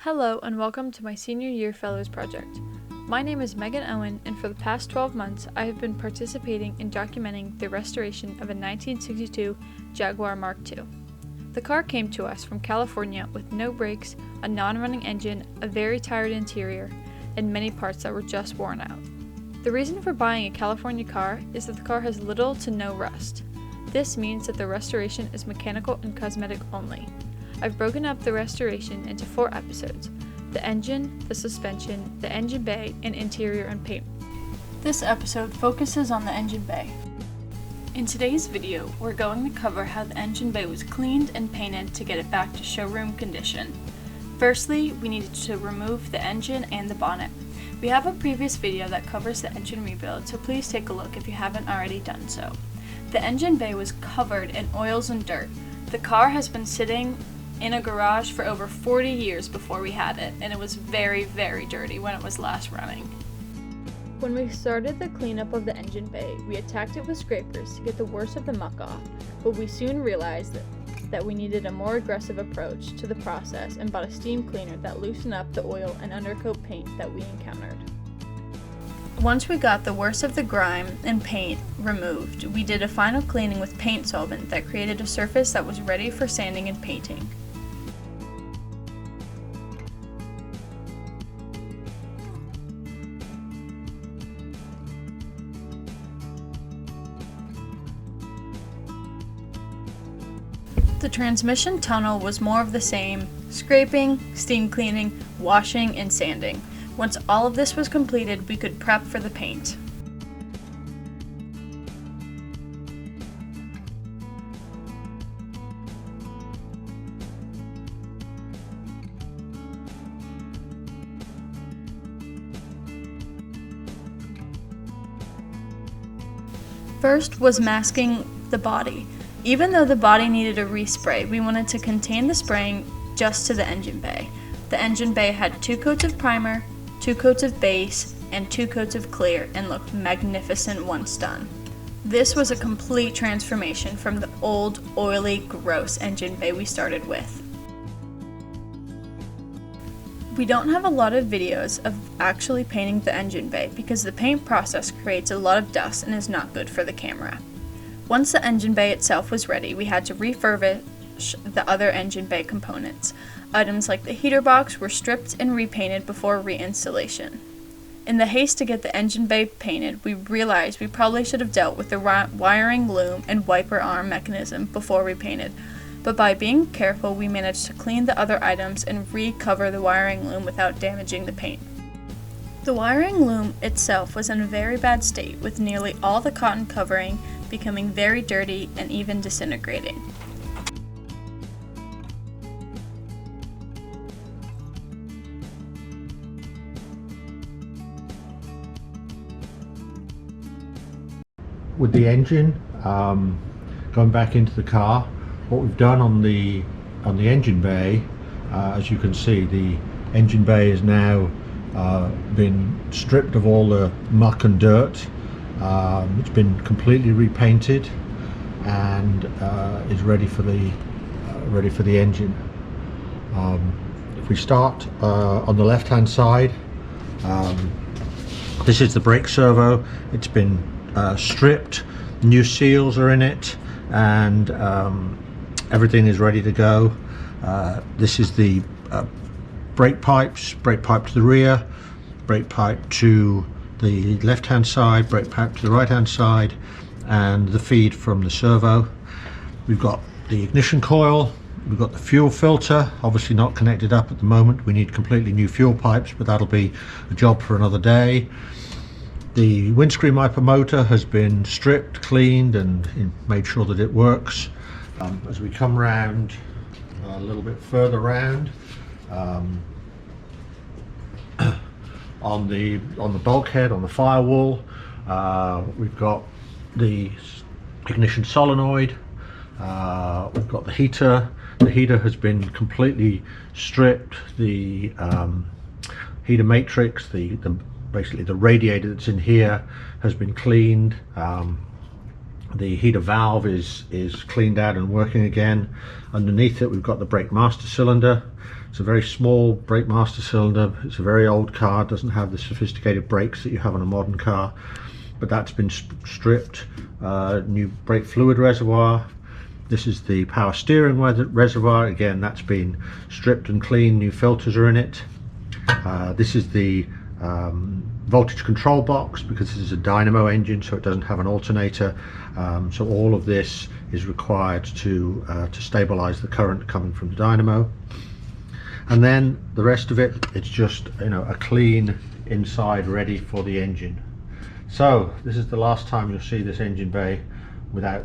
Hello and welcome to my senior year fellows project. My name is Megan Owen, and for the past 12 months I have been participating in documenting the restoration of a 1962 Jaguar Mark II. The car came to us from California with no brakes, a non-running engine, a very tired interior, and many parts that were just worn out. The reason for buying a California car is that the car has little to no rust. This means that the restoration is mechanical and cosmetic only. I've broken up the restoration into 4 episodes: the engine, the suspension, the engine bay, and interior and paint. This episode focuses on the engine bay. In today's video, we're going to cover how the engine bay was cleaned and painted to get it back to showroom condition. Firstly, we needed to remove the engine and the bonnet. We have a previous video that covers the engine rebuild, so please take a look if you haven't already done so. The engine bay was covered in oils and dirt. The car has been sitting in a garage for over 40 years before we had it, and it was very, very dirty when it was last running. When we started the cleanup of the engine bay, we attacked it with scrapers to get the worst of the muck off, but we soon realized that we needed a more aggressive approach to the process and bought a steam cleaner that loosened up the oil and undercoat paint that we encountered. Once we got the worst of the grime and paint removed, we did a final cleaning with paint solvent that created a surface that was ready for sanding and painting. The transmission tunnel was more of the same: scraping, steam cleaning, washing, and sanding. Once all of this was completed, we could prep for the paint. First was masking the body. Even though the body needed a respray, we wanted to contain the spraying just to the engine bay. The engine bay had 2 coats of primer, 2 coats of base, and 2 coats of clear, and looked magnificent once done. This was a complete transformation from the old, oily, gross engine bay we started with. We don't have a lot of videos of actually painting the engine bay because the paint process creates a lot of dust and is not good for the camera. Once the engine bay itself was ready, we had to refurbish the other engine bay components. Items like the heater box were stripped and repainted before reinstallation. In the haste to get the engine bay painted, we realized we probably should have dealt with the wiring loom and wiper arm mechanism before we painted, but by being careful, we managed to clean the other items and recover the wiring loom without damaging the paint. The wiring loom itself was in a very bad state, with nearly all the cotton covering becoming very dirty and even disintegrating. With the engine going back into the car, what we've done on the engine bay, as you can see, the engine bay has now been stripped of all the muck and dirt. It's been completely repainted and is ready for the engine. If we start on the left hand side, this is the brake servo. It's been stripped, new seals are in it, and everything is ready to go. This is the brake pipe to the rear, brake pipe to the left hand side, brake pipe to the right hand side, and the feed from the servo. We've got the ignition coil, we've got the fuel filter, obviously not connected up at the moment. We need completely new fuel pipes, but that'll be a job for another day. The windscreen wiper motor has been stripped, cleaned, and made sure that it works. As we come round a little bit further round, on the bulkhead, on the firewall, we've got the ignition solenoid, we've got the heater. The heater has been completely stripped. The heater matrix, basically the radiator that's in here, has been cleaned. The heater valve is cleaned out and working again. Underneath it we've got the brake master cylinder. It's a very small brake master cylinder. It's a very old car, doesn't have the sophisticated brakes that you have on a modern car, but that's been stripped. New brake fluid reservoir. This is the power steering reservoir. Again, that's been stripped and cleaned. New filters are in it. This is the voltage control box, because this is a dynamo engine, so it doesn't have an alternator. So all of this is required to stabilize the current coming from the dynamo. And then the rest of it, it's just, a clean inside ready for the engine. So this is the last time you'll see this engine bay without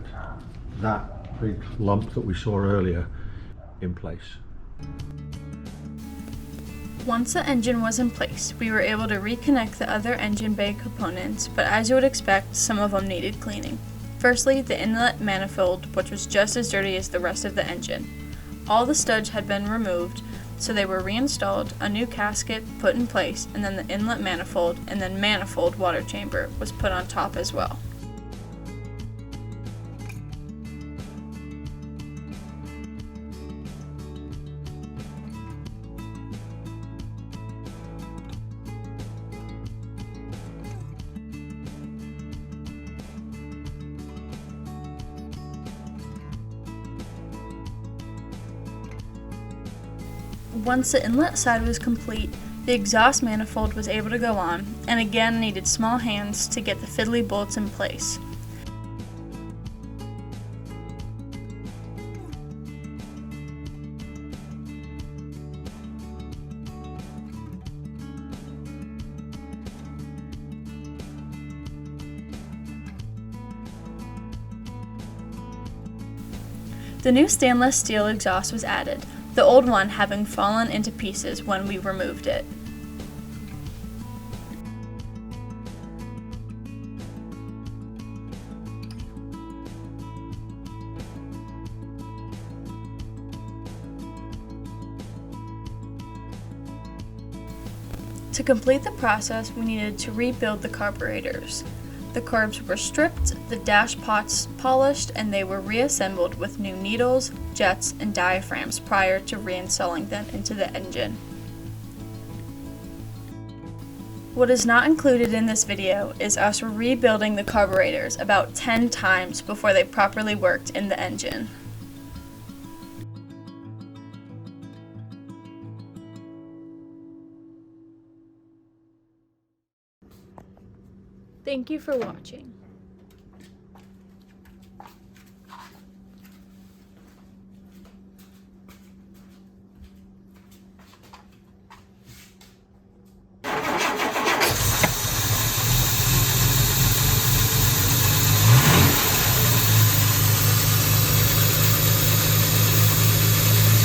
that big lump that we saw earlier in place. Once the engine was in place, we were able to reconnect the other engine bay components, but as you would expect, some of them needed cleaning. Firstly, the inlet manifold, which was just as dirty as the rest of the engine. All the studs had been removed, so they were reinstalled, a new gasket put in place, and then the inlet manifold and then manifold water chamber was put on top as well. Once the inlet side was complete, the exhaust manifold was able to go on, and again needed small hands to get the fiddly bolts in place. The new stainless steel exhaust was added, the old one having fallen into pieces when we removed it. To complete the process, we needed to rebuild the carburetors. The carbs were stripped, the dash pots polished, and they were reassembled with new needles, jets, and diaphragms prior to reinstalling them into the engine. What is not included in this video is us rebuilding the carburetors about 10 times before they properly worked in the engine. Thank you for watching.